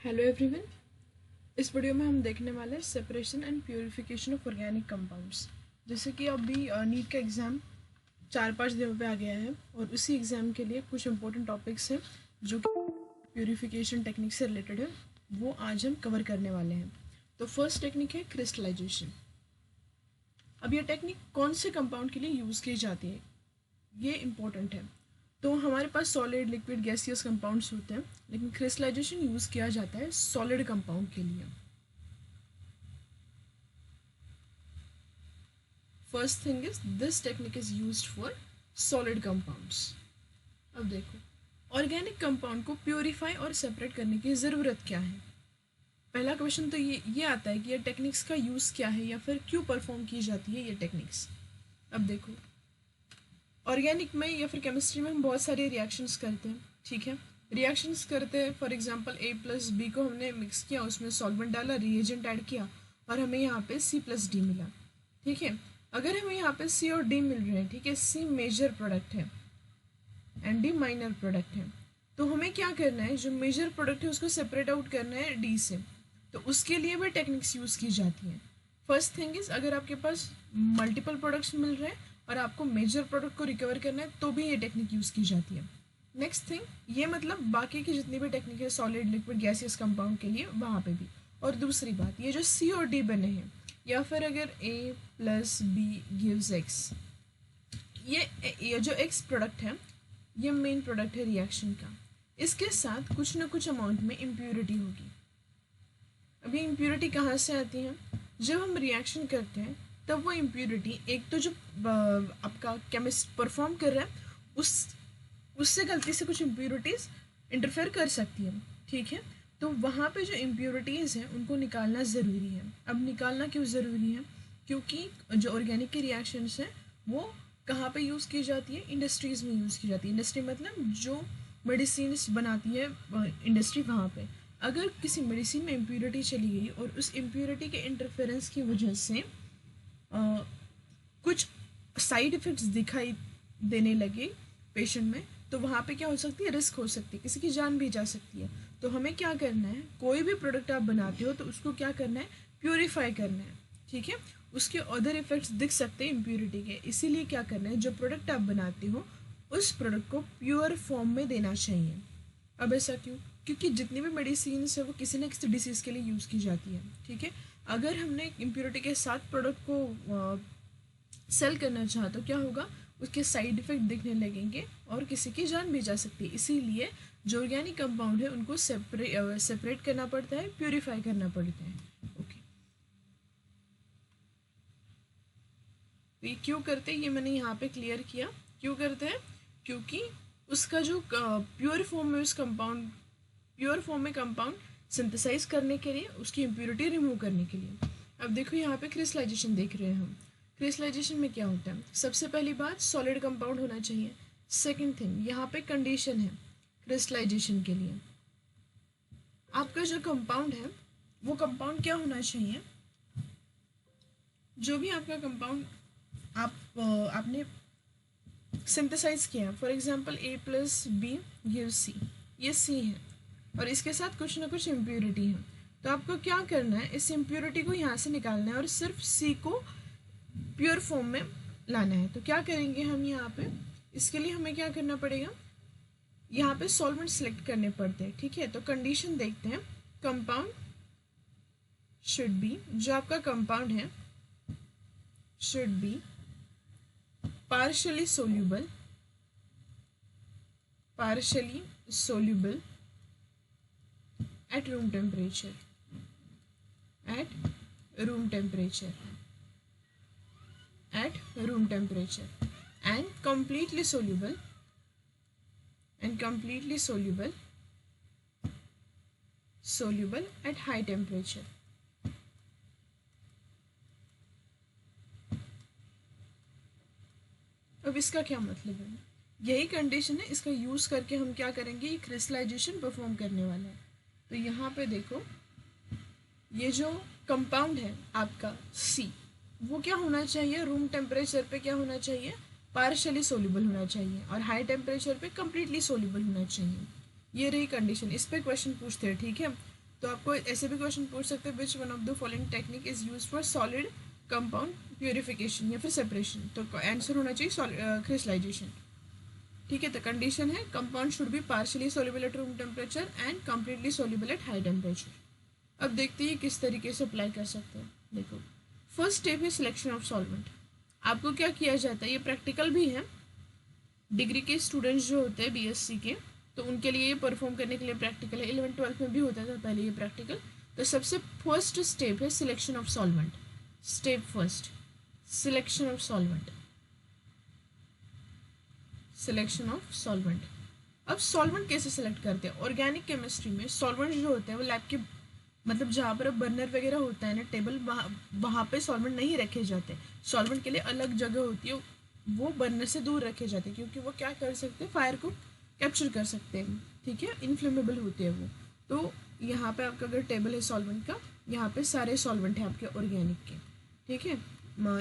Hello everyone. इस video में हम देखने वाले हैं separation and purification of organic compounds. जैसे कि अभी नीट का एग्ज़ाम 4-5 दिनों पे आ गया है और उसी एग्ज़ाम के लिए कुछ इंपॉर्टेंट टॉपिक्स हैं जो कि प्योरिफिकेशन टेक्निक से रिलेटेड है, वो आज हम कवर करने वाले हैं। तो फर्स्ट टेक्निक है क्रिस्टलाइजेशन। अब यह टेक्निक कौन से कंपाउंड के लिए यूज़ की जाती है, ये इम्पोर्टेंट है। तो हमारे पास सॉलिड, लिक्विड, गैसियस कंपाउंड्स होते हैं, लेकिन क्रिस्टलाइजेशन यूज़ किया जाता है सॉलिड कंपाउंड के लिए। First thing is this technique is used for solid compounds. अब देखो, ऑर्गेनिक कंपाउंड को प्योरीफाई और सेपरेट करने की ज़रूरत क्या है। पहला क्वेश्चन तो ये आता है कि ये टेक्निक्स का यूज़ क्या है या फिर क्यों परफॉर्म की जाती है ये टेक्निक्स। अब देखो, ऑर्गेनिक में या फिर केमिस्ट्री में हम बहुत सारे रिएक्शंस करते हैं, ठीक है। रिएक्शंस करते हैं, फॉर एग्जांपल A+B को हमने मिक्स किया, उसमें सॉल्वेंट डाला, रिएजेंट ऐड किया और हमें यहाँ पे C+D मिला, ठीक है। अगर हमें यहाँ पे C और D मिल रहे हैं, ठीक है, C मेजर प्रोडक्ट है एंड D माइनर प्रोडक्ट है, तो हमें क्या करना है, जो मेजर प्रोडक्ट है उसको सेपरेट आउट करना है D से। तो उसके लिए भी टेक्निक्स यूज़ की जाती हैं। फर्स्ट थिंग इज़, अगर आपके पास मल्टीपल प्रोडक्ट्स मिल रहे हैं और आपको मेजर प्रोडक्ट को रिकवर करना है तो भी ये टेक्निक यूज़ की जाती है। नेक्स्ट थिंग, ये मतलब बाकी की जितनी भी टेक्निक है सॉलिड, लिक्विड, गैसियस कंपाउंड के लिए, वहाँ पे भी। और दूसरी बात, ये जो C और D बने हैं, या फिर अगर A+B गिव्स X, ये जो X प्रोडक्ट है ये मेन प्रोडक्ट है रिएक्शन का, इसके साथ कुछ ना कुछ अमाउंट में इम्प्योरिटी होगी। अभी इम्प्योरिटी कहाँ से आती है, जब हम रिएक्शन करते हैं तब वो इम्प्योरिटी, एक तो जो आपका केमिस्ट परफॉर्म कर रहा है उससे गलती से कुछ इम्प्योरिटीज़ इंटरफेयर कर सकती है, ठीक है। तो वहाँ पे जो इम्प्योरिटीज़ हैं उनको निकालना ज़रूरी है। अब निकालना क्यों ज़रूरी है, क्योंकि जो ऑर्गेनिक की रिएक्शंस हैं वो कहाँ पे यूज़ की जाती है, इंडस्ट्रीज़ में यूज़ की जाती है। इंडस्ट्री मतलब जो मेडिसिन बनाती है इंडस्ट्री, वहाँ पे अगर किसी मेडिसिन में इम्प्योरिटी चली गई और उस इम्प्योरिटी के इंटरफेरेंस की वजह से कुछ साइड इफ़ेक्ट्स दिखाई देने लगे पेशेंट में, तो वहाँ पे क्या हो सकती है, रिस्क हो सकती है, किसी की जान भी जा सकती है। तो हमें क्या करना है, कोई भी प्रोडक्ट आप बनाते हो तो उसको क्या करना है, प्योरीफाई करना है, ठीक है। उसके अदर इफ़ेक्ट्स दिख सकते हैं इम्प्योरिटी के, इसीलिए क्या करना है, जो प्रोडक्ट आप बनाते हो उस प्रोडक्ट को प्योर फॉर्म में देना चाहिए। अब ऐसा क्यों, क्योंकि जितनी भी मेडिसिन है वो किसी न किसी डिसीज़ के लिए यूज़ की जाती है, ठीक है। अगर हमने इम्प्योरिटी के साथ प्रोडक्ट को सेल करना चाहा तो क्या होगा, उसके साइड इफ़ेक्ट दिखने लगेंगे और किसी की जान भी जा सकती है। इसीलिए जो ऑर्गेनिक कंपाउंड है उनको सेपरेट करना पड़ता है, प्योरीफाई करना पड़ता है। ओके, तो ये क्यों करते हैं, ये मैंने यहाँ पे क्लियर किया। क्यों करते हैं, क्योंकि उसका जो प्योर फॉर्म में कंपाउंड सिंथेसाइज करने के लिए, उसकी इम्प्योरिटी रिमूव करने के लिए। अब देखो यहाँ पे क्रिस्टलाइजेशन देख रहे हैं हम। क्रिस्टलाइजेशन में क्या होता है, सबसे पहली बात सॉलिड कंपाउंड होना चाहिए। सेकंड थिंग, यहाँ पे कंडीशन है क्रिस्टलाइजेशन के लिए, आपका जो कंपाउंड है वो कंपाउंड क्या होना चाहिए, जो भी आपका कंपाउंड आपने सिंथेसाइज किया, for example A+B gives C, ये C है और इसके साथ कुछ ना कुछ इम्प्योरिटी है। तो आपको क्या करना है, इस इम्प्योरिटी को यहाँ से निकालना है और सिर्फ C को प्योर फॉर्म में लाना है। तो क्या करेंगे हम यहाँ पे, इसके लिए हमें क्या करना पड़ेगा, यहाँ पे सॉल्वेंट सेलेक्ट करने पड़ते हैं, ठीक है। तो कंडीशन देखते हैं, कंपाउंड शुड बी, जो आपका कंपाउंड है should be partially soluble at room temperature, at room temperature and completely soluble at high temperature. अब इसका क्या मतलब है, यही कंडीशन है, इसका यूज़ करके हम क्या करेंगे, ये क्रिस्टलाइजेशन परफॉर्म करने वाले हैं। तो यहाँ पे देखो, ये जो कंपाउंड है आपका C, वो क्या होना चाहिए, रूम टेम्परेचर पे क्या होना चाहिए, पार्शियली सोल्यूबल होना चाहिए, और हाई टेम्परेचर पे कम्प्लीटली सोल्यूबल होना चाहिए। ये रही कंडीशन, इस पे क्वेश्चन पूछते हैं, ठीक है। तो आपको ऐसे भी क्वेश्चन पूछ सकते हैं, विच one of the following technique is use for solid compound purification या फिर सेपरेशन, तो आंसर होना चाहिए क्रिस्टलाइजेशन। ठीक है, तो कंडीशन है compound should B partially soluble at room temperature and completely soluble at high temperature. अब देखते हैं किस तरीके से अप्लाई कर सकते हैं। देखो, फर्स्ट स्टेप है सिलेक्शन ऑफ सॉल्वेंट। आपको क्या किया जाता है, ये प्रैक्टिकल भी है, डिग्री के स्टूडेंट्स जो होते हैं बीएससी के, तो उनके लिए ये परफॉर्म करने के लिए प्रैक्टिकल है। 11th-12th में भी होता था पहले ये प्रैक्टिकल। तो सबसे फर्स्ट स्टेप है selection of solvent. Step first, selection of solvent, selection of solvent. अब सॉल्वेंट कैसे सेलेक्ट करते हैं? ऑर्गेनिक केमिस्ट्री में सॉल्वेंट जो होते हैं वो लैब के मतलब जहाँ पर बर्नर वगैरह होता है ना टेबल, वहाँ पे सॉल्वेंट नहीं रखे जाते। सॉल्वेंट के लिए अलग जगह होती है, वो बर्नर से दूर रखे जाते हैं, क्योंकि वो क्या कर सकते हैं, फायर को कैप्चर कर सकते हैं। ठीक है, इनफ्लेमेबल होते हैं वो। तो यहाँ पे आपका अगर टेबल है सॉल्वेंट का, यहाँ पे सारे सॉल्वेंट हैं आपके ऑर्गेनिक के। ठीक है,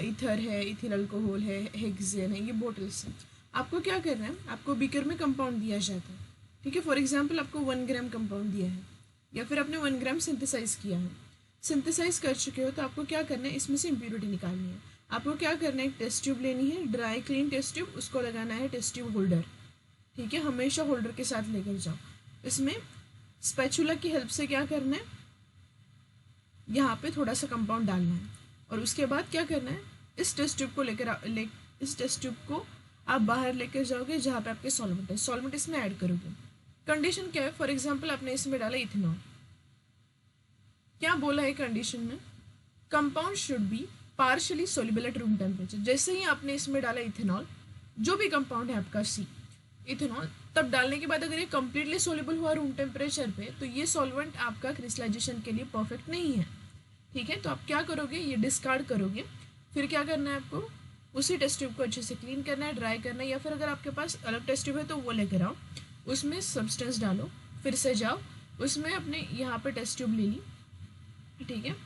ईथर है, इथिल अल्कोहल है, हेक्सेन है, ये बोटल्स हैं। आपको क्या करना है, आपको बीकर में कंपाउंड दिया जाता है। ठीक है, फॉर एग्जाम्पल आपको 1 ग्राम कंपाउंड दिया है, या फिर आपने 1 ग्राम सिंथेसाइज किया है। सिंथेसाइज कर चुके हो तो आपको क्या करना है, इसमें से इम्प्योरिटी निकालनी है। आपको क्या करना है, एक टेस्ट ट्यूब लेनी है, ड्राई क्लीन टेस्ट ट्यूब, उसको लगाना है टेस्ट ट्यूब होल्डर। ठीक है, हमेशा होल्डर के साथ लेकर जाओ। इसमें स्पैचुला की हेल्प से क्या करना है, यहाँ पे थोड़ा सा कंपाउंड डालना है, और उसके बाद क्या करना है, इस टेस्ट ट्यूब को इस टेस्ट ट्यूब को आप बाहर लेकर जाओगे जहाँ पे आपके सॉल्वेंट है, सॉल्वेंट इसमें ऐड करोगे। कंडीशन क्या है, फॉर एग्जाम्पल आपने इसमें डाला इथेनॉल, क्या बोला है कंडीशन में, compound should B partially soluble at room temperature. जैसे ही आपने इसमें डाला इथेनॉल, जो भी कंपाउंड है आपका सी इथेनॉल, तब डालने के बाद अगर ये कम्प्लीटली सोल्यूबल हुआ रूम टेम्परेचर पे, तो ये सॉल्वेंट आपका क्रिस्टलाइजेशन के लिए परफेक्ट नहीं है। ठीक है, तो आप क्या करोगे, ये डिस्कार्ड करोगे। फिर क्या करना है, आपको उसी टेस्ट ट्यूब को अच्छे से क्लीन करना है, ड्राई करना है, या फिर अगर आपके पास अलग टेस्ट ट्यूब है तो वो लेकर आओ, उसमें सब्सटेंस डालो, फिर से जाओ उसमें अपने यहाँ पे टेस्ट ट्यूब ले ली। ठीक है,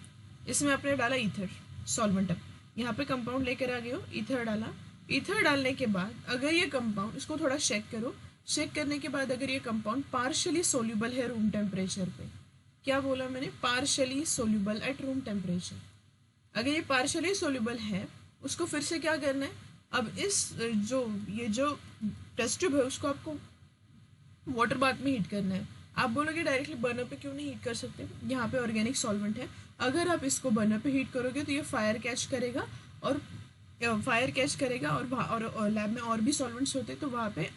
इसमें आपने डाला ईथर सॉल्वेंट, अब यहाँ पे कंपाउंड लेकर आ गए हो, ईथर डाला। ईथर डालने के बाद अगर ये कंपाउंड, इसको थोड़ा शेक करो, शेक करने के बाद अगर ये कंपाउंड पार्शियली सोल्यूबल है रूम टेम्परेचर पे, क्या बोला मैंने, partially soluble at room temperature. अगर ये पार्शियली सोल्यूबल है, उसको फिर से क्या करना है, अब ये जो टेस्ट ट्यूब है उसको आपको वाटर बाथ में हीट करना है। आप बोलोगे डायरेक्टली बर्नर पे क्यों नहीं हीट कर सकते, यहाँ पे ऑर्गेनिक सॉल्वेंट है, अगर आप इसको बर्नर पे हीट करोगे तो ये फायर कैच करेगा, और लैब में और भी सॉल्वेंट्स होते हैं तो वहाँ पे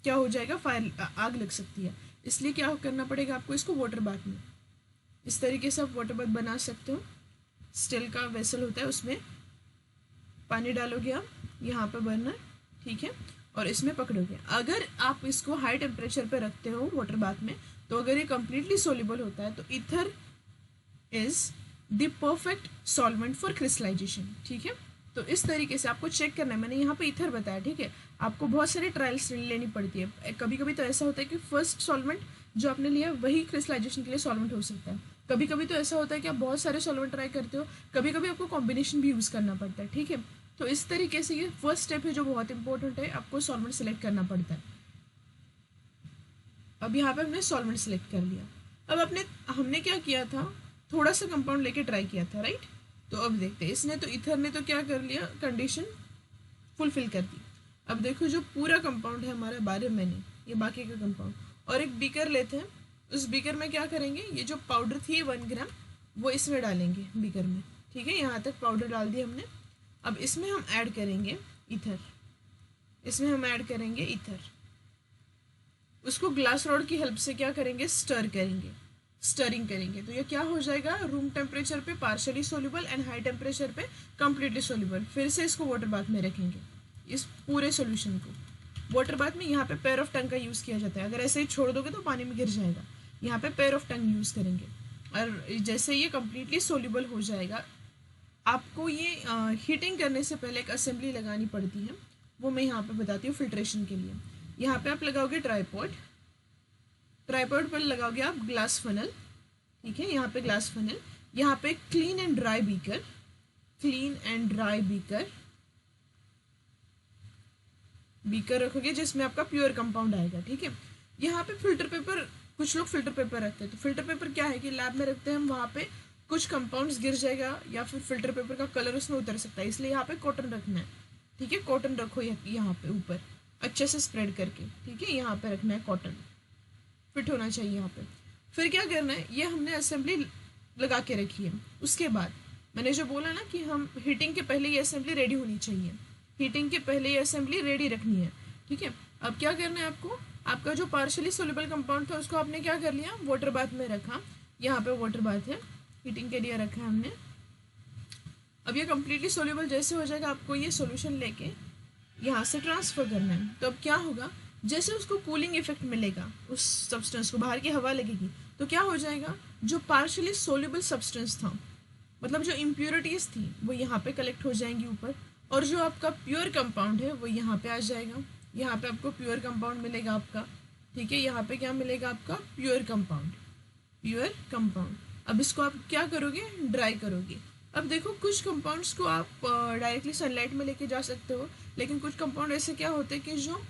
क्या हो जाएगा, फायर आग लग सकती है। इसलिए क्या करना पड़ेगा आपको, इसको वाटर बाथ में, इस तरीके से आप वाटर बाथ बना सकते हो। स्टील का वेसल होता है, उसमें पानी डालोगे आप, यहाँ पे बर्नर, ठीक है, और इसमें पकड़ोगे। अगर आप इसको हाई टेम्परेचर पे रखते हो वाटर बाथ में, तो अगर ये कम्प्लीटली सोल्यूबल होता है तो ether is the perfect solvent for crystallisation. ठीक है, तो इस तरीके से आपको चेक करना है। मैंने यहाँ पे ईथर बताया, ठीक है, आपको बहुत सारी ट्रायल्स लेनी पड़ती है। कभी कभी तो ऐसा होता है कि फर्स्ट सॉल्वेंट जो आपने लिया वही क्रिस्टलाइजेशन के लिए सॉल्वेंट हो सकता है। कभी कभी तो ऐसा होता है कि आप बहुत सारे सॉल्वेंट ट्राई करते हो, कभी कभी आपको कॉम्बिनेशन भी यूज़ करना पड़ता है। ठीक है, तो इस तरीके से ये फर्स्ट स्टेप है जो बहुत इंपॉर्टेंट है, आपको सॉल्वेंट सेलेक्ट करना पड़ता है। अब यहाँ पे हमने सॉल्वेंट सेलेक्ट कर लिया। अब हमने क्या किया था, थोड़ा सा कंपाउंड लेके ट्राई किया था, राइट। तो अब देखते हैं, इसने तो ईथर ने तो क्या कर लिया, कंडीशन फुलफिल कर दी। अब देखो जो पूरा कंपाउंड है हमारा 12 महीने, ये बाकी का कंपाउंड, और एक बीकर लेते हैं, उस बीकर में क्या करेंगे, ये जो पाउडर थी 1 ग्राम वो इसमें डालेंगे बीकर में। ठीक है, यहाँ तक पाउडर डाल दिया हमने। अब इसमें हम ऐड करेंगे ईथर, इसमें हम ऐड करेंगे ईथर, उसको ग्लास रॉड की हेल्प से क्या करेंगे, स्टर करेंगे, स्टरिंग करेंगे। तो ये क्या हो जाएगा, रूम टेम्परेचर पे partially soluble and high temperature पे कम्प्लीटली सोल्यूबल। फिर से इसको वाटर बाथ में रखेंगे, इस पूरे सोल्यूशन को वाटर बाथ में। यहाँ पे पेयर ऑफ टंग का यूज़ किया जाता है, अगर ऐसे ही छोड़ दोगे तो पानी में गिर जाएगा। यहाँ पे पेयर ऑफ टंग यूज़ करेंगे, और जैसे ये कम्प्लीटली सोल्यूबल हो जाएगा, आपको ये हीटिंग करने से पहले एक असेंबली लगानी पड़ती है, वो मैं यहाँ पे बताती हूँ फिल्ट्रेशन के लिए। यहाँ पे आप लगाओगे ट्राईपॉड, ट्राईपॉड पर लगाओगे आप ग्लास फनल। ठीक है, यहाँ पे ग्लास फनल, यहाँ पे clean and dry beaker, clean and dry beaker रखोगे जिसमें आपका प्योर कंपाउंड आएगा। ठीक है, यहाँ पे फिल्टर पेपर कुछ लोग फिल्टर पेपर रखते हैं। तो फिल्टर पेपर क्या है कि लैब में रखते हैं हम, वहाँ पे कुछ कंपाउंड्स गिर जाएगा या फिर फिल्टर पेपर का कलर उसमें उतर सकता है, इसलिए यहाँ पे कॉटन रखना है। ठीक है, कॉटन रखो यहाँ पे ऊपर अच्छे से स्प्रेड करके। ठीक है, यहाँ पे रखना है कॉटन, फिट होना चाहिए यहाँ पे। फिर क्या करना है, ये हमने असेंबली लगा के रखी है। उसके बाद मैंने जो बोला ना कि हम हीटिंग के पहले ये असेंबली रेडी होनी चाहिए, हीटिंग के पहले ये असेंबली रेडी रखनी है। ठीक है, अब क्या करना है आपको, आपका जो पार्शियली सोल्यूबल कंपाउंड था उसको आपने क्या कर लिया, वाटर बाथ में रखा। यहाँ पे वाटर बाथ है, हीटिंग के लिए रखा है हमने। अब ये कम्प्लीटली सोल्यूबल जैसे हो जाएगा, आपको ये सोल्यूशन लेके यहाँ से ट्रांसफ़र करना है। तो अब क्या होगा, जैसे उसको कूलिंग इफेक्ट मिलेगा, उस सब्सटेंस को बाहर की हवा लगेगी, तो क्या हो जाएगा, जो पार्शियली सोल्यूबल सब्सटेंस था, मतलब जो इम्प्योरिटीज़ थी, वो यहाँ पे कलेक्ट हो जाएंगी ऊपर, और जो आपका प्योर कंपाउंड है वो यहाँ पे आ जाएगा। यहाँ पे आपको प्योर कंपाउंड मिलेगा आपका। ठीक है, यहाँ पे क्या मिलेगा आपका, प्योर कंपाउंड, प्योर कंपाउंड। अब इसको आप क्या करोगे, ड्राई करोगे। अब देखो, कुछ कंपाउंड्स को आप डायरेक्टली सनलाइट में लेके जा सकते हो, लेकिन कुछ कंपाउंड ऐसे क्या होते हैं कि जो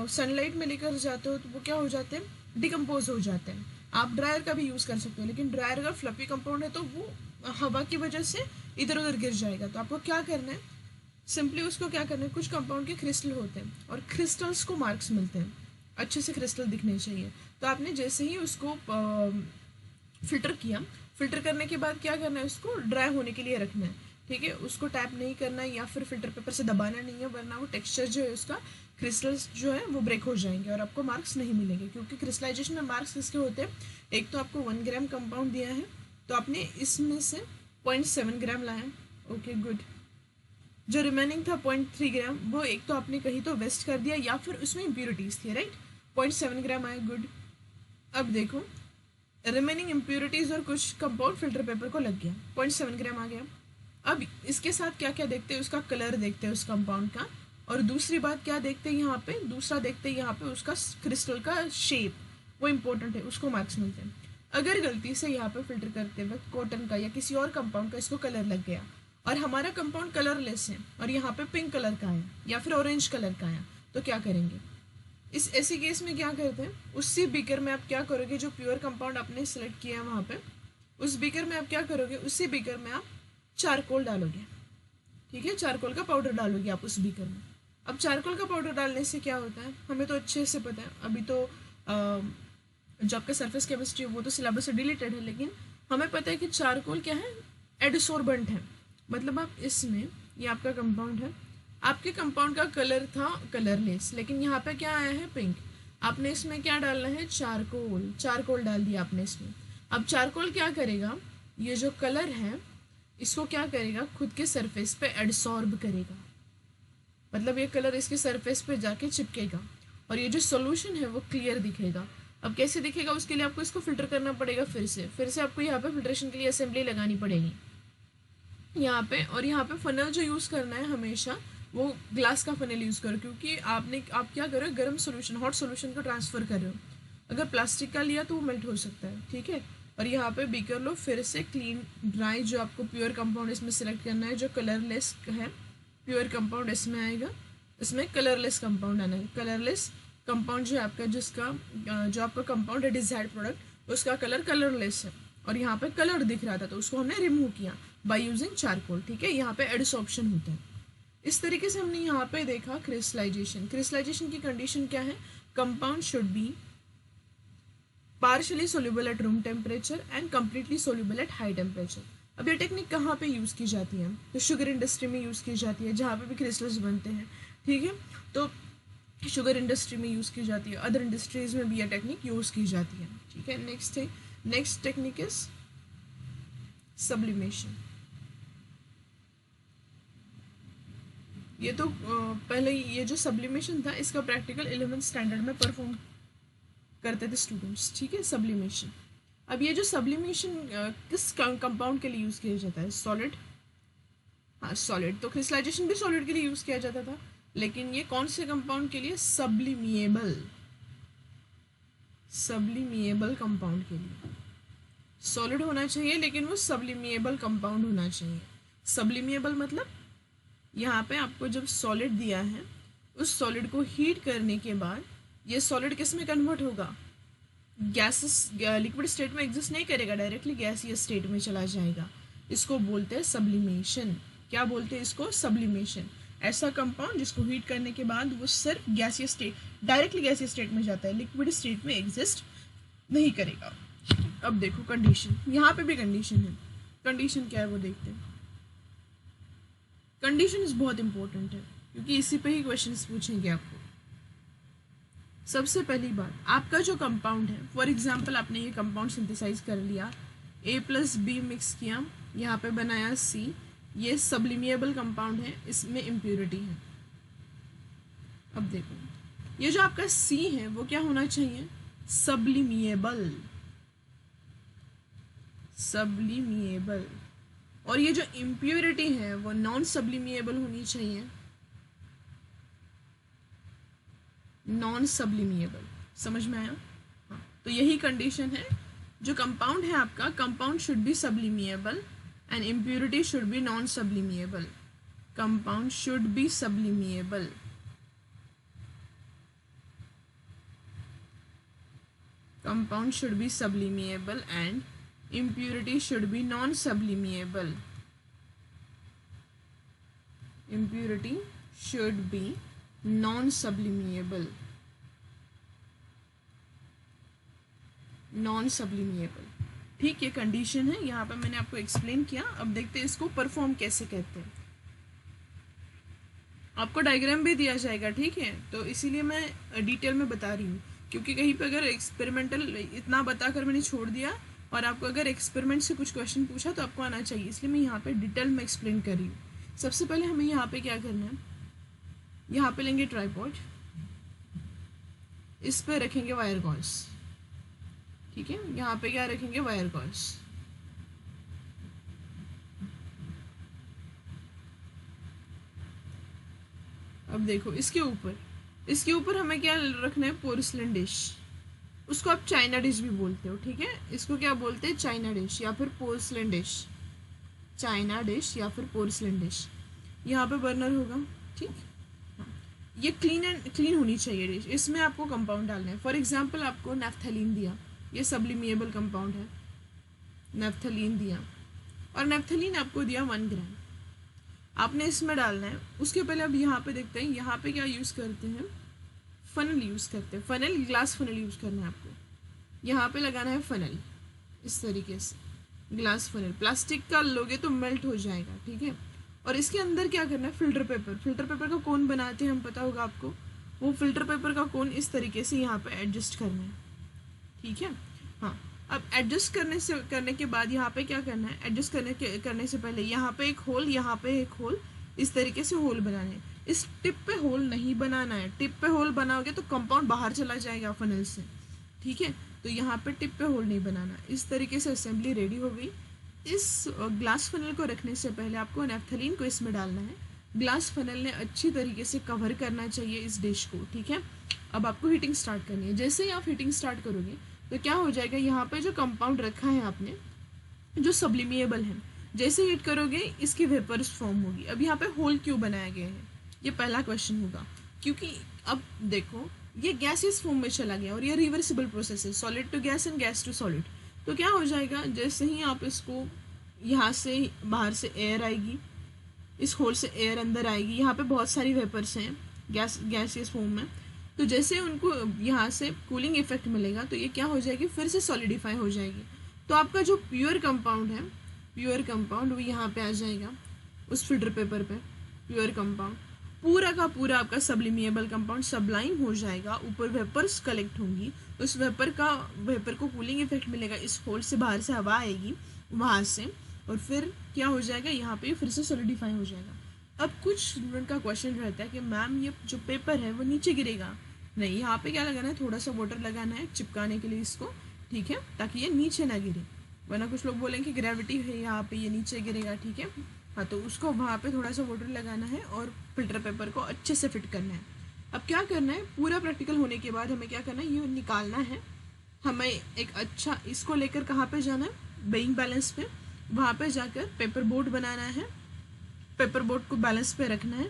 सनलाइट में लेकर जाते हो तो वो क्या हो जाते हैं, डिकम्पोज हो जाते हैं। आप ड्रायर का भी यूज़ कर सकते हो, लेकिन ड्रायर अगर फ्लफी कंपाउंड है तो वो हवा की वजह से इधर उधर गिर जाएगा। तो आपको क्या करना है, सिंपली उसको क्या करना है, कुछ कंपाउंड के क्रिस्टल होते हैं और क्रिस्टल्स को मार्क्स मिलते हैं, अच्छे से क्रिस्टल दिखने चाहिए। तो आपने जैसे ही उसको फिल्टर किया, फिल्टर करने के बाद क्या करना है, उसको ड्राई होने के लिए रखना है। ठीक है, उसको टैप नहीं करना है या फिर फिल्टर पेपर से दबाना नहीं है, वरना वो टेक्सचर जो है उसका, क्रिस्टल्स जो है वो ब्रेक हो जाएंगे और आपको मार्क्स नहीं मिलेंगे। क्योंकि क्रिस्टलाइजेशन में मार्क्स किसके होते हैं, एक तो आपको 1 ग्राम कंपाउंड दिया है तो आपने इसमें से 0.7 ग्राम लाया, ओके गुड। जो रिमेनिंग था 0.3 ग्राम, वो एक तो आपने कहीं तो वेस्ट कर दिया या फिर उसमें इम्प्योरिटीज़ थी, राइट। 0.7 ग्राम आया, गुड। अब देखो, रिमेनिंग इम्प्योरिटीज़ और कुछ कंपाउंड फिल्टर पेपर को लग गया, 0.7 ग्राम आ गया। अब इसके साथ क्या क्या देखते हैं, उसका कलर देखते हैं उस कंपाउंड का, और दूसरी बात क्या देखते हैं यहाँ पे, दूसरा देखते हैं यहाँ पे उसका क्रिस्टल का शेप, वो इंपॉर्टेंट है, उसको मार्क्स मिलते हैं। अगर गलती से यहाँ पे फिल्टर करते वक्त कॉटन का या किसी और कंपाउंड का इसको कलर लग गया और हमारा कंपाउंड कलरलेस है और यहाँ पे पिंक कलर का आया या फिर ऑरेंज कलर का आया, तो क्या करेंगे, इस ऐसे केस में क्या करते हैं, उसी बीकर में आप क्या करोगे, जो प्योर कंपाउंड आपने सेलेक्ट किया है वहाँ पे, उस बीकर में आप क्या करोगे, उसी बीकर में आप चारकोल डालोगे। ठीक है, चारकोल का पाउडर डालोगे आप उस बीकर में। अब चारकोल का पाउडर डालने से क्या होता है, हमें तो अच्छे से पता है, अभी तो जो आपका सरफेस केमिस्ट्री है वो तो सिलेबस से डिलीटेड है, लेकिन हमें पता है कि चारकोल क्या है, एडसोर्बेंट है। मतलब आप इसमें, ये आपका कंपाउंड है, आपके कंपाउंड का कलर था कलरलेस, लेकिन यहाँ पे क्या आया है, पिंक। आपने इसमें क्या डालना है, चारकोल, चारकोल डाल दिया आपने इसमें। अब चारकोल क्या करेगा, ये जो कलर है इसको क्या करेगा, खुद के सरफेस पे एडसॉर्ब करेगा, मतलब ये कलर इसके सरफेस पे जाके चिपकेगा और ये जो सोल्यूशन है वो क्लियर दिखेगा। अब कैसे दिखेगा, उसके लिए आपको इसको फिल्टर करना पड़ेगा, फिर से आपको यहाँ पे फिल्ट्रेशन के लिए असेंबली लगानी पड़ेगी यहाँ पे। और यहाँ पे फनल जो यूज़ करना है हमेशा वो ग्लास का फनल यूज़ करो, क्योंकि आप क्या करो, गर्म सोल्यूशन, हॉट सोल्यूशन को ट्रांसफ़र कर रहे हो। अगर प्लास्टिक का लिया तो वो मेल्ट हो सकता है। ठीक है, और यहाँ पे बीकर लो, फिर से क्लीन ड्राई, जो आपको प्योर कंपाउंड इसमें सेलेक्ट करना है, जो कलरलेस है, प्योर कंपाउंड इसमें आएगा, इसमें कलरलेस कंपाउंड आना है। कलरलेस कंपाउंड जो है आपका, जिसका जो आपका कंपाउंड है डिजायर्ड प्रोडक्ट, उसका कलर कलरलेस है और यहाँ पे कलर दिख रहा था तो उसको हमने रिमूव किया बाय यूजिंग चारकोल। ठीक है, यहाँ पे एडसॉर्प्शन होता है। इस तरीके से हमने यहाँ पे देखा क्रिस्टलाइजेशन। क्रिस्टलाइजेशन की कंडीशन क्या है, compound should B partially soluble at room temperature and completely soluble at high temperature. अब ये टेक्निक कहाँ पे यूज़ की जाती है, तो शुगर इंडस्ट्री में यूज़ की जाती है, जहाँ पे भी क्रिस्टल्स बनते हैं। ठीक है, तो शुगर इंडस्ट्री में यूज़ की जाती है, अदर इंडस्ट्रीज में भी यह टेक्निक यूज़ की जाती है। ठीक है, नेक्स्ट टेक्निक इज सब्लिमेशन। ये तो पहले ये जो सब्लिमेशन था इसका प्रैक्टिकल 11th स्टैंडर्ड में परफॉर्म करते थे स्टूडेंट्स। ठीक है, सब्लिमेशन। अब ये जो सब्लिमेशन किस कंपाउंड के लिए यूज़ किया जाता है, सॉलिड, हाँ सॉलिड। तो क्रिस्टलाइजेशन भी सॉलिड के लिए यूज़ किया जाता था, लेकिन ये कौन से कंपाउंड के लिए, सब्लिमिएबल, सब्लिमिएबल कंपाउंड के लिए। सॉलिड होना चाहिए लेकिन वो सब्लिमिएबल कंपाउंड होना चाहिए। सब्लिमिएबल मतलब यहाँ पे आपको जब सॉलिड दिया है, उस सॉलिड को हीट करने के बाद ये सॉलिड किस में कन्वर्ट होगा, गैसेस लिक्विड स्टेट में एग्जिस्ट नहीं करेगा, डायरेक्टली गैसियस स्टेट में चला जाएगा। इसको बोलते हैं सब्लिमेशन। क्या बोलते हैं इसको? सब्लिमेशन। ऐसा कंपाउंड जिसको हीट करने के बाद वो सिर्फ gaseous state, directly gaseous state में जाता है, लिक्विड स्टेट में एग्जिस्ट नहीं करेगा। अब देखो कंडीशन, यहाँ पे भी कंडीशन है। कंडीशन क्या है वो देखते हैं। कंडीशन इज बहुत इंपॉर्टेंट है क्योंकि इसी पे ही क्वेश्चंस पूछेंगे आपको। सबसे पहली बात, आपका जो कंपाउंड है, फॉर एग्जांपल आपने ये कंपाउंड सिंथेसाइज कर लिया, A+B मिक्स किया, यहाँ पे बनाया C, ये सब्लिमिएबल कंपाउंड है, इसमें इम्प्योरिटी है। अब देखो ये जो आपका C है वो क्या होना चाहिए? सब्लिमिएबल। सब्लिमिएबल। और ये जो इम्प्योरिटी है वो नॉन सब्लिमिएबल होनी चाहिए, नॉन सब्लिमिएबल। समझ में आया? हाँ, तो यही कंडीशन है। जो कंपाउंड है आपका, compound should be sublimable and impurity should be non sublimable. Compound should be sublimable, compound should be sublimiable and impurity should be non-sublimiable. Impurity should be non-sublimiable. Non-sublimiable। ठीक, ये कंडीशन है, यहाँ पे मैंने आपको एक्सप्लेन किया। अब देखते हैं इसको परफॉर्म कैसे करते हैं। आपको डायग्राम भी दिया जाएगा, ठीक है, तो इसीलिए मैं डिटेल में बता रही हूँ, क्योंकि कहीं पे अगर एक्सपेरिमेंटल इतना बताकर मैंने छोड़ दिया और आपको अगर एक्सपेरिमेंट से कुछ क्वेश्चन पूछा तो आपको आना चाहिए, इसलिए मैं यहाँ पे डिटेल में एक्सप्लेन कर रही हूँ। सबसे पहले हमें यहाँ पे क्या करना है, यहाँ पे लेंगे ट्राइपॉड, इस पे रखेंगे वायर गॉज, ठीक है, यहाँ पे क्या रखेंगे? Wire gauze. अब देखो इसके ऊपर हमें क्या रखना है? Porcelain dish. उसको आप चाइना डिश भी बोलते हो, ठीक है, इसको क्या बोलते हैं? चाइना डिश या फिर पोर्सलिन डिश। चाइना डिश या फिर पोर्सलिन डिश। यहाँ पे बर्नर होगा, ठीक। हाँ, ये क्लीन होनी चाहिए डिश। इसमें आपको कंपाउंड डालना है। फॉर एग्जाम्पल आपको नेफ्थलीन दिया, ये सब्लिमिएबल कंपाउंड है, नेफ्थलीन दिया, और नेफ्थलीन आपको दिया 1 ग्राम, आपने इसमें डालना है। उसके पहले अब यहाँ पे देखते हैं, यहाँ पे क्या यूज़ करते हैं? फनल यूज़ करते हैं। फनल, ग्लास फनल यूज़ करना है आपको। यहाँ पे लगाना है फनल, इस तरीके से ग्लास फनल। प्लास्टिक का लोगे तो मेल्ट हो जाएगा, ठीक है। और इसके अंदर क्या करना है? Filter paper. फिल्टर पेपर का कोन बनाते हैं हम, पता होगा आपको। वो फिल्टर पेपर का कोन इस तरीके से यहाँ पे एडजस्ट करना है, ठीक है। हाँ, अब एडजस्ट करने के बाद यहाँ पे क्या करना है? एडजस्ट करने से पहले यहाँ पे एक होल, यहाँ पे एक होल, इस तरीके से होल बनाने हैं। इस टिप पे होल नहीं बनाना है। टिप पे होल बनाओगे तो कंपाउंड बाहर चला जाएगा फनल से, ठीक है। तो यहाँ पे टिप पे होल नहीं बनाना। इस तरीके से असेंबली रेडी हो गई। इस ग्लास फनल को रखने से पहले आपको नेफ्थलीन को इसमें डालना है। ग्लास फनल ने अच्छी तरीके से कवर करना चाहिए इस डिश को, ठीक है। अब आपको हीटिंग स्टार्ट करनी है। जैसे ही आप हीटिंग स्टार्ट करोगे तो क्या हो जाएगा? यहाँ पे जो कंपाउंड रखा है आपने, जो सब्लिमिएबल है, जैसे हीट करोगे इसकी वेपर्स फॉर्म होगी। अब यहाँ पे होल क्यों बनाया गया है? ये पहला क्वेश्चन होगा, क्योंकि अब देखो ये गैसियस फॉर्म में चला गया और ये रिवर्सिबल प्रोसेस है, solid to gas and gas to solid. तो क्या हो जाएगा? जैसे ही आप इसको यहाँ से बाहर से एयर आएगी, इस होल से एयर अंदर आएगी, यहाँ पे बहुत सारी वेपर्स हैं गैसियस फॉर्म में, तो जैसे उनको यहाँ से कूलिंग इफेक्ट मिलेगा तो ये क्या हो जाएगी? फिर से सॉलिडिफाई हो जाएगी। तो आपका जो प्योर कंपाउंड है, प्योर कंपाउंड वो यहाँ पे आ जाएगा उस फिल्टर पेपर पे। प्योर कंपाउंड पूरा का पूरा आपका सब्लिमिएबल कंपाउंड सब्लाइम हो जाएगा। ऊपर वेपर्स कलेक्ट होंगी, उस वेपर को कूलिंग इफेक्ट मिलेगा, इस होल से बाहर से हवा आएगी वहाँ से, और फिर क्या हो जाएगा? यहाँ पे फिर से सॉलिडिफाई हो जाएगा। अब कुछ स्टूडेंट का क्वेश्चन रहता है कि मैम ये जो पेपर है वो नीचे गिरेगा। नहीं, यहाँ पे क्या लगाना है? थोड़ा सा वाटर लगाना है चिपकाने के लिए इसको, ठीक है, ताकि ये नीचे ना गिरे। वरना कुछ लोग बोलेंगे कि ग्रेविटी है यहाँ पे, ये नीचे गिरेगा, ठीक है। हाँ, तो उसको वहाँ पे थोड़ा सा वाटर लगाना है और फिल्टर पेपर को अच्छे से फिट करना है। अब क्या करना है? पूरा प्रैक्टिकल होने के बाद हमें क्या करना है? ये निकालना है। हमें एक अच्छा इसको लेकर कहाँ पे जाना है? वेइंग बैलेंस पे। वहाँ पे जाकर पेपर बोर्ड बनाना है, पेपर बोर्ड को बैलेंस पे रखना है।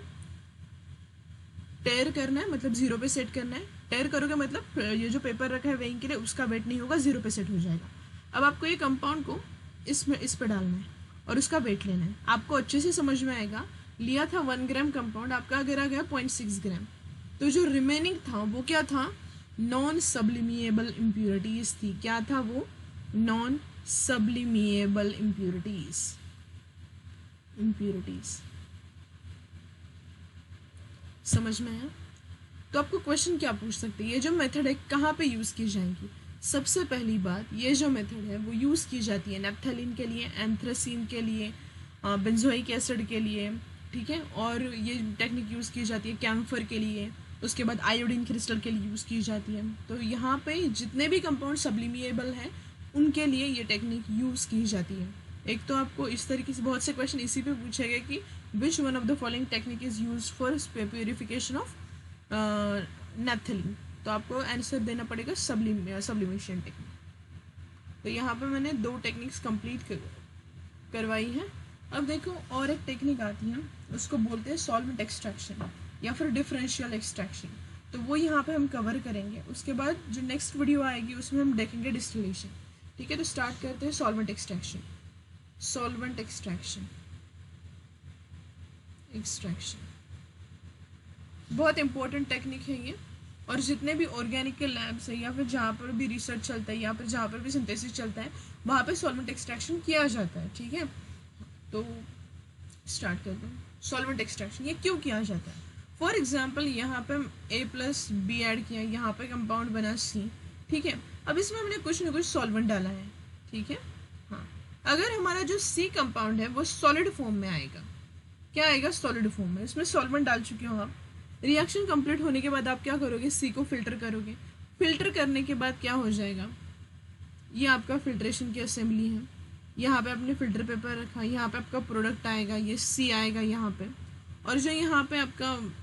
टेयर करना है मतलब 0 पे सेट करना है। टेयर करोगे मतलब ये जो पेपर रखा है वेइंग के लिए उसका वेट नहीं होगा, 0 पे सेट हो जाएगा। अब आपको ये कंपाउंड को इस पे डालना है और उसका वेट लेना है। आपको अच्छे से समझ में आएगा। लिया था 1 ग्राम कंपाउंड, आपका अगर आ गया 0.6 ग्राम, तो जो रिमेनिंग था वो क्या था, नॉन सब्लिमिएबल इम्प्योरिटीज थी। क्या था वो, नॉन सब्लिमिएबल इम्प्योरिटीज। समझ में आया? तो आपको क्वेश्चन क्या पूछ सकते हैं, ये जो मेथड है कहाँ पे यूज़ की जाएंगी? सबसे पहली बात, ये जो मेथड है वो यूज़ की जाती है नैप्थेलिन के लिए, एंथ्रासीन के लिए, बेंजोइक एसिड के लिए, ठीक है। और ये टेक्निक यूज़ की जाती है कैम्फर के लिए, उसके बाद आयोडीन क्रिस्टल के लिए यूज़ की जाती है। तो यहाँ पे जितने भी कंपाउंड सब्लिमिएबल हैं उनके लिए ये टेक्निक यूज़ की जाती है। एक तो आपको इस तरीके से बहुत से क्वेश्चन इसी पे पूछे गए कि which one of the following technique is use for purification of naphthalene, तो आपको आंसर देना पड़ेगा सब्लिमेशन टेक्निक। तो यहाँ पे मैंने 2 टेक्निक्स कंप्लीट करवाई हैं। अब देखो और एक टेक्निक आती है, उसको बोलते हैं सॉल्वेंट एक्सट्रैक्शन या फिर डिफरेंशियल एक्सट्रैक्शन। तो वो यहाँ पे हम कवर करेंगे। उसके बाद जो नेक्स्ट वीडियो आएगी उसमें हम देखेंगे डिस्टिलेशन। ठीक है, तो स्टार्ट करते हैं सॉल्वेंट एक्सट्रैक्शन। सॉल्वेंट एक्सट्रैक्शन बहुत इंपॉर्टेंट टेक्निक है ये, और जितने भी ऑर्गेनिक के लैब्स है या फिर जहाँ पर भी रिसर्च चलता है या फिर जहाँ पर भी सिंथेसिस चलता है वहाँ पे सॉल्वेंट एक्सट्रैक्शन किया जाता है। ठीक है, तो स्टार्ट करते हैं। सॉल्वेंट एक्सट्रैक्शन ये क्यों किया जाता है? फॉर एग्जाम्पल यहाँ पे A+B ऐड किया, यहाँ पे कंपाउंड बना C। ठीक है, अब इसमें हमने कुछ ना कुछ सॉल्वेंट डाला है। ठीक है, हाँ, अगर हमारा जो C कंपाउंड है वो सॉलिड फॉर्म में आएगा, क्या आएगा, सॉलिड फॉर्म में, इसमें सॉल्वेंट डाल चुके हो आप। रिएक्शन कंप्लीट होने के बाद आप क्या करोगे, सी को फिल्टर करोगे। फिल्टर करने के बाद क्या हो जाएगा, ये आपका फिल्ट्रेशन की असेंबली है। यहाँ पे आपने फिल्टर पेपर रखा, यहाँ पे आपका प्रोडक्ट आएगा, ये सी आएगा यहाँ पे। और जो यहाँ पे आपका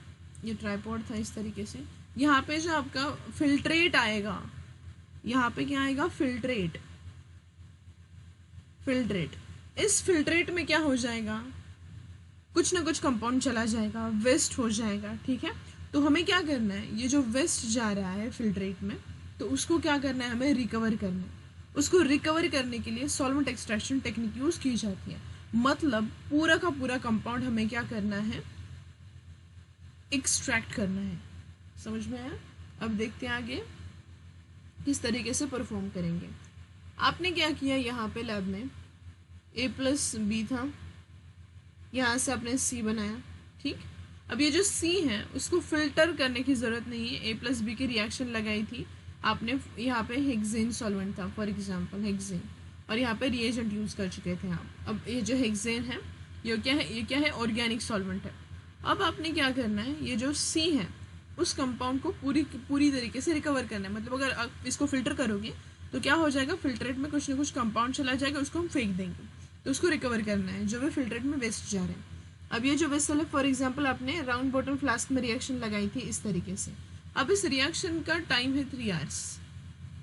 ये ट्राइपॉड था इस तरीके से, यहाँ पे जो आपका फिल्ट्रेट आएगा, यहाँ पे क्या आएगा, फिल्ट्रेट। इस फिल्ट्रेट में क्या हो जाएगा, कुछ ना कुछ कंपाउंड चला जाएगा, वेस्ट हो जाएगा। ठीक है, तो हमें क्या करना है, ये जो वेस्ट जा रहा है फिल्ट्रेट में, तो उसको क्या करना है, हमें रिकवर करना है। उसको रिकवर करने के लिए सॉल्वेंट एक्सट्रैक्शन टेक्निक यूज़ की जाती है। मतलब पूरा का पूरा कंपाउंड हमें क्या करना है, एक्सट्रैक्ट करना है। समझ में आया? अब देखते हैं आगे किस तरीके से परफॉर्म करेंगे। आपने क्या किया, यहाँ पे लैब में A+B था, यहाँ से आपने C बनाया। ठीक, अब ये जो C है उसको फिल्टर करने की ज़रूरत नहीं है। A+B की रिएक्शन लगाई थी आपने, यहाँ पे हेक्सेन सॉल्वेंट था फॉर एग्जांपल हेक्सेन, और यहाँ पे रिएजेंट यूज़ कर चुके थे आप। अब ये जो हेक्सेन है ये क्या है, ऑर्गेनिक सॉल्वेंट है। अब आपने क्या करना है, ये जो C है उस कंपाउंड को पूरी तरीके से रिकवर करना है। मतलब अगर आप इसको फिल्टर करोगे तो क्या हो जाएगा, फिल्ट्रेट में कुछ ना कुछ कंपाउंड चला जाएगा, उसको हम फेंक देंगे। तो उसको रिकवर करना है जो भी फिल्ट्रेट में वेस्ट जा रहे हैं। अब ये जो वेसल है, फॉर एग्जांपल आपने राउंड बॉटम फ्लास्क में रिएक्शन लगाई थी इस तरीके से। अब इस रिएक्शन का टाइम है 3 आवर्स।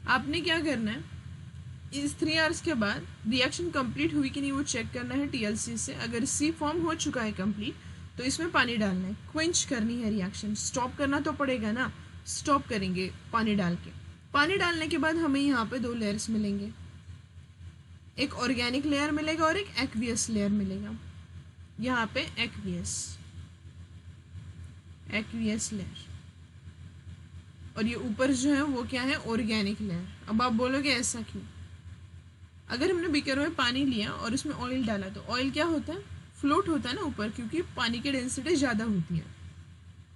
आपने क्या करना है, इस 3 आवर्स के बाद रिएक्शन कंप्लीट हुई कि नहीं वो चेक करना है TLC से। अगर C फॉर्म हो चुका है कंप्लीट तो इसमें पानी डालना है, क्वेंच करनी है रिएक्शन, स्टॉप करना तो पड़ेगा ना। स्टॉप करेंगे पानी डाल के। पानी डालने के बाद हमें यहाँ पे 2 लेयर्स मिलेंगे, एक ऑर्गेनिक लेयर मिलेगा और एक एक्वियस लेयर मिलेगा। यहाँ पे एक्वियस लेयर, और ये ऊपर जो है वो क्या है, ऑर्गेनिक लेयर। अब आप बोलोगे ऐसा क्यों? अगर हमने बीकर में पानी लिया और उसमें ऑयल डाला तो ऑयल क्या होता है, फ्लोट होता है ना ऊपर, क्योंकि पानी की डेंसिटी ज़्यादा होती है।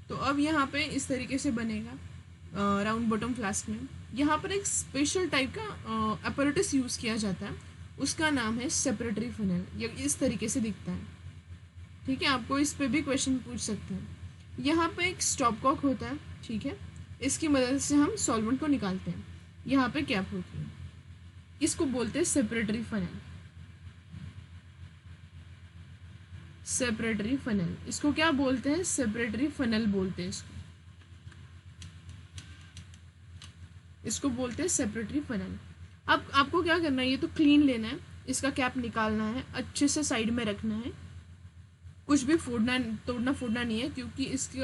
तो अब यहाँ पे इस तरीके से बनेगा राउंड बॉटम फ्लास्क में। यहाँ पर एक स्पेशल टाइप का अपैरेटस यूज़ किया जाता है, उसका नाम है सेपरेटरी फनल। ये इस तरीके से दिखता है। ठीक है, आपको इस पे भी क्वेश्चन पूछ सकते हैं। यहाँ पे एक स्टॉप कॉक होता है। ठीक है, इसकी मदद से हम सॉल्वेंट को निकालते हैं। यहाँ पे कैप होती है, इसको बोलते हैं सेपरेटरी फनल। सेपरेटरी फनल, इसको क्या बोलते हैं, सेपरेटरी फनल बोलते हैं इसको बोलते हैं सेपरेटरी फनल। अब आपको क्या करना है, ये तो क्लीन लेना है, इसका कैप निकालना है, अच्छे से साइड में रखना है। कुछ भी फोड़ना तोड़ना फोड़ना नहीं है, क्योंकि इसके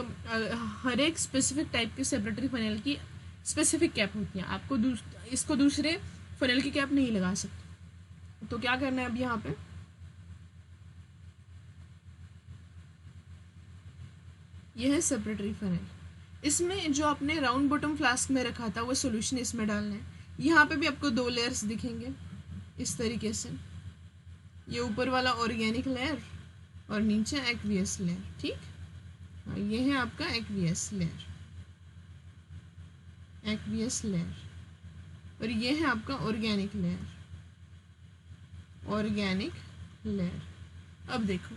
हर एक स्पेसिफिक टाइप के सेपरेटरी फनेल की स्पेसिफिक कैप होती है। आपको इसको दूसरे फनेल की कैप नहीं लगा सकते। तो क्या करना है अब यहाँ पे, यह है सेपरेटरी फनेल। इसमें जो आपने राउंड बॉटम फ्लास्क में रखा था वो सॉल्यूशन इसमें डालना है। यहाँ पे भी आपको 2 लेयर्स दिखेंगे इस तरीके से, ये ऊपर वाला ऑर्गेनिक लेयर और नीचे एक्वियस लेयर। ठीक, हाँ ये है आपका एक्वियस लेयर, एक्वियस लेयर, और ये है आपका ऑर्गेनिक लेयर, ऑर्गेनिक लेयर। अब देखो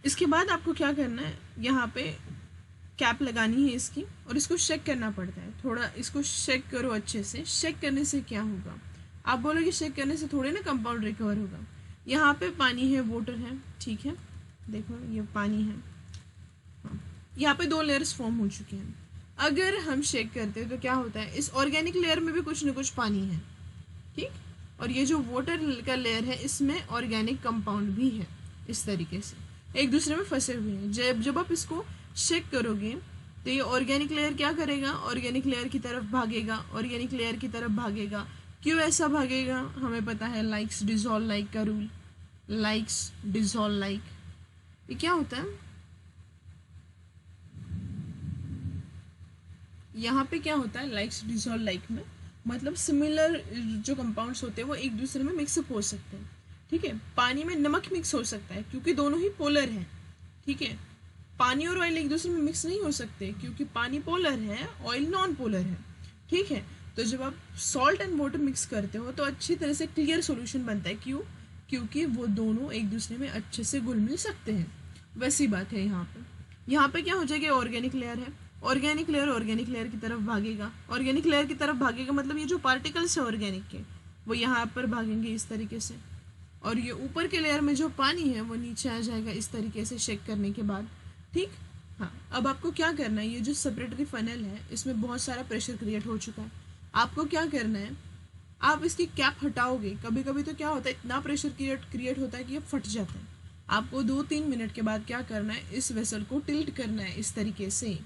इसके बाद आपको क्या करना है, यहाँ पे कैप लगानी है इसकी, और इसको शेक करना पड़ता है। थोड़ा इसको शेक करो अच्छे से। शेक करने से क्या होगा, आप बोलोगे शेक करने से थोड़े ना कंपाउंड रिकवर होगा। यहाँ पे पानी है, वाटर है, ठीक है, देखो ये पानी है, हाँ यहाँ पे 2 लेयर्स फॉर्म हो चुके हैं। अगर हम शेक करते हैं तो क्या होता है, इस ऑर्गेनिक लेयर में भी कुछ न कुछ पानी है, ठीक, और ये जो वाटर का लेयर है इसमें ऑर्गेनिक कंपाउंड भी है, इस तरीके से एक दूसरे में फंसे हुए हैं। जब आप इसको शेक करोगे तो ये ऑर्गेनिक लेयर क्या करेगा, ऑर्गेनिक लेयर की तरफ भागेगा, ऑर्गेनिक लेयर की तरफ भागेगा। क्यों ऐसा भागेगा, हमें पता है, लाइक्स डिसॉल्व लाइक का रूल, लाइक्स डिसॉल्व लाइक। ये क्या होता है, यहाँ पे क्या होता है, लाइक्स डिसॉल्व लाइक में मतलब सिमिलर जो कंपाउंड्स होते हैं वो एक दूसरे में मिक्सअप हो सकते हैं। ठीक है, पानी में नमक मिक्स हो सकता है क्योंकि दोनों ही पोलर हैं। ठीक है, पानी और ऑयल एक दूसरे में मिक्स नहीं हो सकते क्योंकि पानी पोलर है, ऑयल नॉन पोलर है। ठीक है, तो जब आप सॉल्ट एंड वाटर मिक्स करते हो तो अच्छी तरह से क्लियर सॉल्यूशन बनता है। क्यों, क्योंकि वो दोनों एक दूसरे में अच्छे से घुल मिल सकते हैं। वैसी बात है यहाँ पे क्या हो जाएगा, ऑर्गेनिक लेयर है, ऑर्गेनिक लेयर की तरफ भागेगा, ऑर्गेनिक लेयर की तरफ भागेगा मतलब ये जो पार्टिकल्स है ऑर्गेनिक के वो यहाँ पर भागेंगे इस तरीके से, और ये ऊपर के लेयर में जो पानी है वो नीचे आ जाएगा इस तरीके से शेक करने के बाद। ठीक, हाँ अब आपको क्या करना है, ये जो सेपरेटरी फनेल है इसमें बहुत सारा प्रेशर क्रिएट हो चुका है। आपको क्या करना है, आप इसकी कैप हटाओगे। कभी कभी तो क्या होता है, इतना प्रेशर क्रिएट होता है कि ये फट जाता है। आपको 2-3 मिनट के बाद क्या करना है, इस वेसल को टिल्ट करना है इस तरीके से।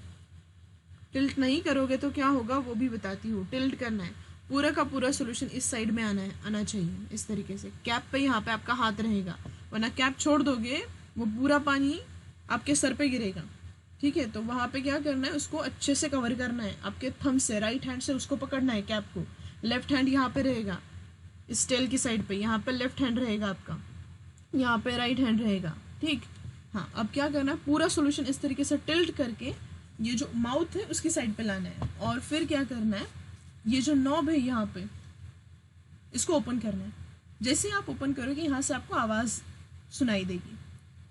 टिल्ट नहीं करोगे तो क्या होगा वो भी बताती हूँ। टिल्ट करना है, पूरा का पूरा सोल्यूशन इस साइड में आना चाहिए इस तरीके से। कैप पे यहाँ पे आपका हाथ रहेगा, वरना कैप छोड़ दोगे वो पूरा पानी आपके सर पे गिरेगा। ठीक है, तो वहाँ पे क्या करना है, उसको अच्छे से कवर करना है आपके थंब से, राइट हैंड से उसको पकड़ना है कैप को। लेफ्ट हैंड यहाँ पे रहेगा इस टेल की साइड पे, यहाँ पे लेफ्ट हैंड रहेगा आपका, यहाँ पे राइट हैंड रहेगा। ठीक, हाँ अब क्या करना है, पूरा सोल्यूशन इस तरीके से टिल्ट करके ये जो माउथ है उसकी साइड पे लाना है, और फिर क्या करना है, ये जो नॉब है यहाँ पे इसको ओपन करना है। जैसे आप ओपन करोगे यहाँ से आपको आवाज़ सुनाई देगी,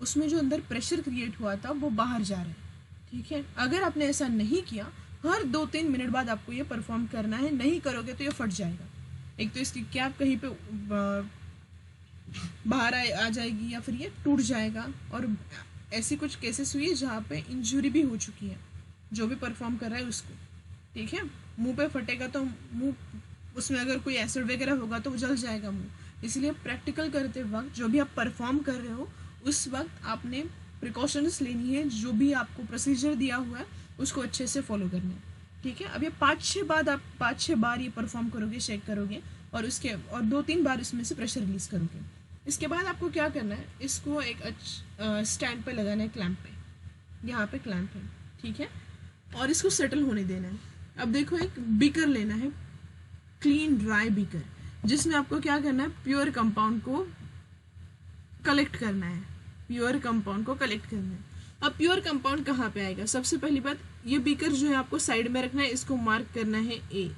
उसमें जो अंदर प्रेशर क्रिएट हुआ था वो बाहर जा रहा है। ठीक है, अगर आपने ऐसा नहीं किया, हर 2-3 मिनट बाद आपको ये परफॉर्म करना है, नहीं करोगे तो ये फट जाएगा। एक तो इसकी कैप कहीं पे बाहर आ जाएगी या फिर ये टूट जाएगा, और ऐसी कुछ केसेस हुई है जहाँ पे इंजरी भी हो चुकी है जो भी परफॉर्म कर रहा है उसको। ठीक है, मुंह पे फटेगा तो मुंह, उसमें अगर कोई एसिड वगैरह होगा तो वो जल जाएगा मुंह। इसलिए प्रैक्टिकल करते वक्त जो भी आप परफॉर्म कर रहे हो उस वक्त आपने प्रिकॉशंस लेनी है, जो भी आपको प्रोसीजर दिया हुआ है उसको अच्छे से फॉलो करना है। ठीक है, अब ये 5-6 बार ये परफॉर्म करोगे, चेक करोगे, और 2-3 बार इसमें से प्रेशर रिलीज करोगे। इसके बाद आपको क्या करना है, इसको एक स्टैंड पे लगाना है, क्लैंप पे, यहाँ पे क्लैंप है। ठीक है, और इसको सेटल होने देना है। अब देखो एक बीकर लेना है, क्लीन ड्राई बीकर, जिसमें आपको क्या करना है, प्योर कंपाउंड को कलेक्ट करना है, प्योर कंपाउंड को कलेक्ट करना है। अब प्योर कंपाउंड कहाँ पे आएगा, सबसे पहली बात, ये बीकर जो है आपको साइड में रखना है, इसको मार्क करना है ए।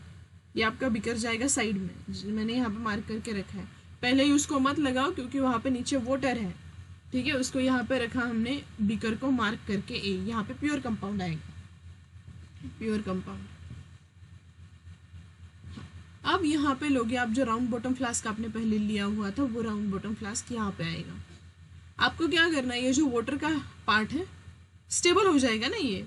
ये आपका बीकर जाएगा साइड में, मैंने यहाँ पे मार्क करके रखा है। पहले ही उसको मत लगाओ क्योंकि वहाँ पे नीचे वाटर है। ठीक है, उसको यहाँ पे रखा हमने बीकर को मार्क करके ए, यहाँ पे प्योर कंपाउंड आएगा, प्योर कंपाउंड। अब यहाँ पे लोगे आप जो राउंड बॉटम फ्लास्क आपने पहले लिया हुआ था वो राउंड बॉटम फ्लास्क यहाँ पे आएगा। आपको क्या करना है, ये जो वाटर का पार्ट है स्टेबल हो जाएगा ना ये,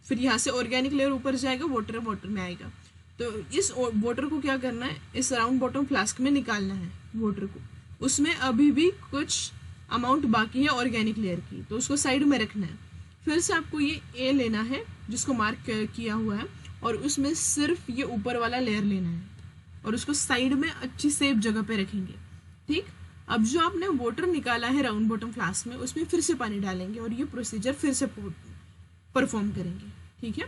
फिर यहाँ से ऑर्गेनिक लेयर ऊपर जाएगा, वाटर में आएगा। तो इस वाटर को क्या करना है, इस राउंड बॉटम फ्लास्क में निकालना है वाटर को। उसमें अभी भी कुछ अमाउंट बाकी है ऑर्गेनिक लेयर की, तो उसको साइड में रखना है। फिर से आपको ये ए लेना है जिसको मार्क किया हुआ है, और उसमें सिर्फ ये ऊपर वाला लेयर लेना है और उसको साइड में अच्छी सेफ जगह पे रखेंगे। ठीक, अब जो आपने वाटर निकाला है राउंड बॉटम फ्लास्क में, उसमें फिर से पानी डालेंगे और ये प्रोसीजर फिर से परफॉर्म करेंगे। ठीक है,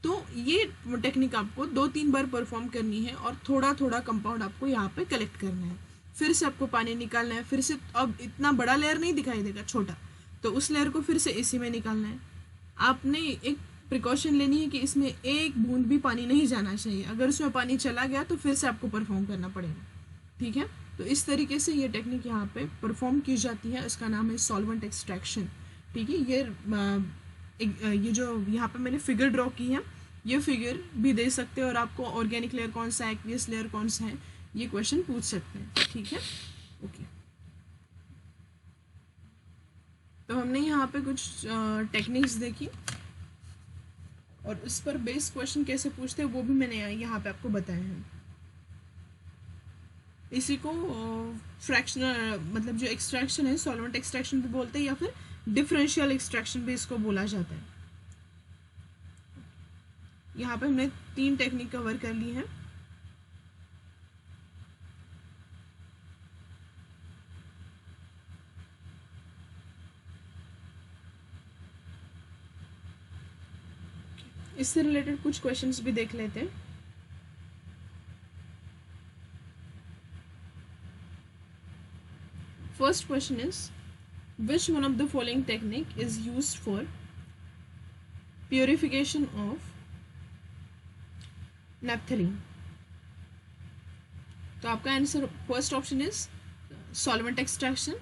तो ये टेक्निक आपको 2-3 बार परफॉर्म करनी है और थोड़ा थोड़ा कंपाउंड आपको यहाँ पे कलेक्ट करना है। फिर से आपको पानी निकालना है, फिर से अब इतना बड़ा लेयर नहीं दिखाई देगा, छोटा, तो उस लेयर को फिर से इसी में निकालना है। आपने एक प्रिकॉशन लेनी है कि इसमें एक बूंद भी पानी नहीं जाना चाहिए, अगर उसमें पानी चला गया तो फिर से आपको परफॉर्म करना पड़ेगा। ठीक है, तो इस तरीके से ये टेक्निक यहाँ पे परफॉर्म की जाती है, इसका नाम है सॉल्वेंट एक्सट्रैक्शन। ठीक है, ये जो यहाँ पे मैंने फिगर ड्रॉ की है, ये फिगर भी दे सकते हैं और आपको ऑर्गेनिक लेयर कौन सा है, एक्वियस लेयर कौन सा है, ये क्वेश्चन पूछ सकते हैं। ठीक है, ओके। तो हमने यहाँ पे कुछ टेक्निक्स देखी और उस पर बेस्ड क्वेश्चन कैसे पूछते हैं वो भी मैंने यहाँ पे आपको बताया है। इसी को फ्रैक्शनल मतलब जो एक्सट्रैक्शन है, सॉल्वेंट एक्सट्रैक्शन भी बोलते हैं या फिर डिफरेंशियल एक्सट्रैक्शन भी इसको बोला जाता है। यहाँ पे हमने 3 टेक्निक कवर कर ली हैं। इससे रिलेटेड कुछ क्वेश्चंस भी देख लेते हैं। First question is which one of the following technique is used for purification of naphthalene? तो आपका answer first option is solvent extraction,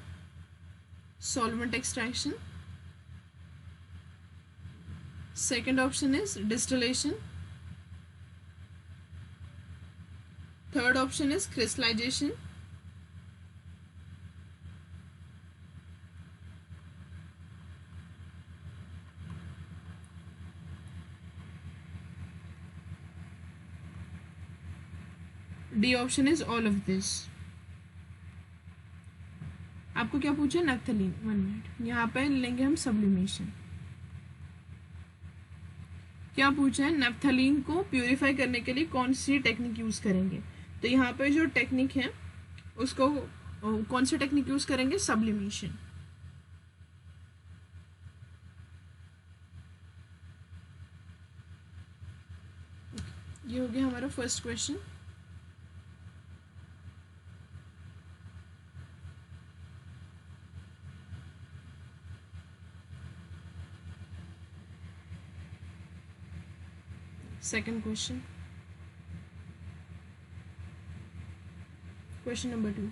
solvent extraction. Second option is distillation, third option is crystallisation, D option is all of this. आपको क्या पूछा? Naphthalene. 1 minute, यहाँ पे लेंगे हम sublimation. क्या पूछा है? नैप्थलीन को प्यूरिफाई करने के लिए कौन सी टेक्निक यूज करेंगे? तो यहाँ पे जो टेक्निक है उसको कौन सी टेक्निक यूज करेंगे? सब्लिमेशन। ये हो गया हमारा first question. Second question. Question number 2.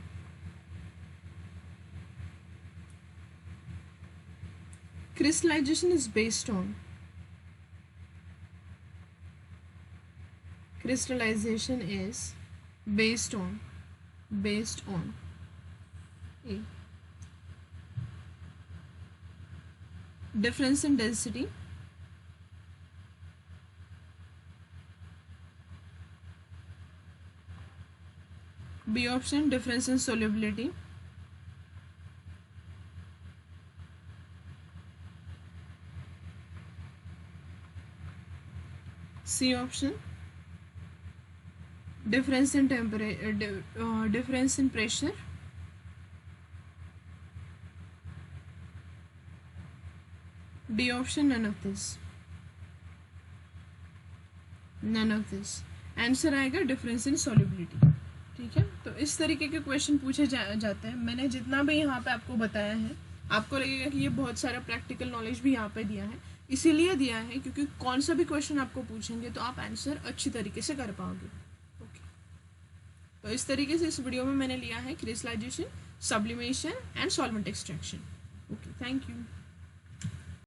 Crystallization is based on. Crystallization is based on A. Difference in density. B option, difference in solubility. C option, difference in temperature, difference in pressure. D option, none of this. None of this. Answer आएगा difference in solubility. ठीक है, तो इस तरीके के question पूछे जाते हैं। मैंने जितना भी यहाँ पे आपको बताया है, आपको लगेगा कि ये बहुत सारा प्रैक्टिकल नॉलेज भी यहाँ पे दिया है। इसीलिए दिया है क्योंकि कौन सा भी क्वेश्चन आपको पूछेंगे तो आप आंसर अच्छी तरीके से कर पाओगे। ओके, तो इस तरीके से इस वीडियो में मैंने लिया है crystallisation, sublimation and solvent extraction. Okay, thank you.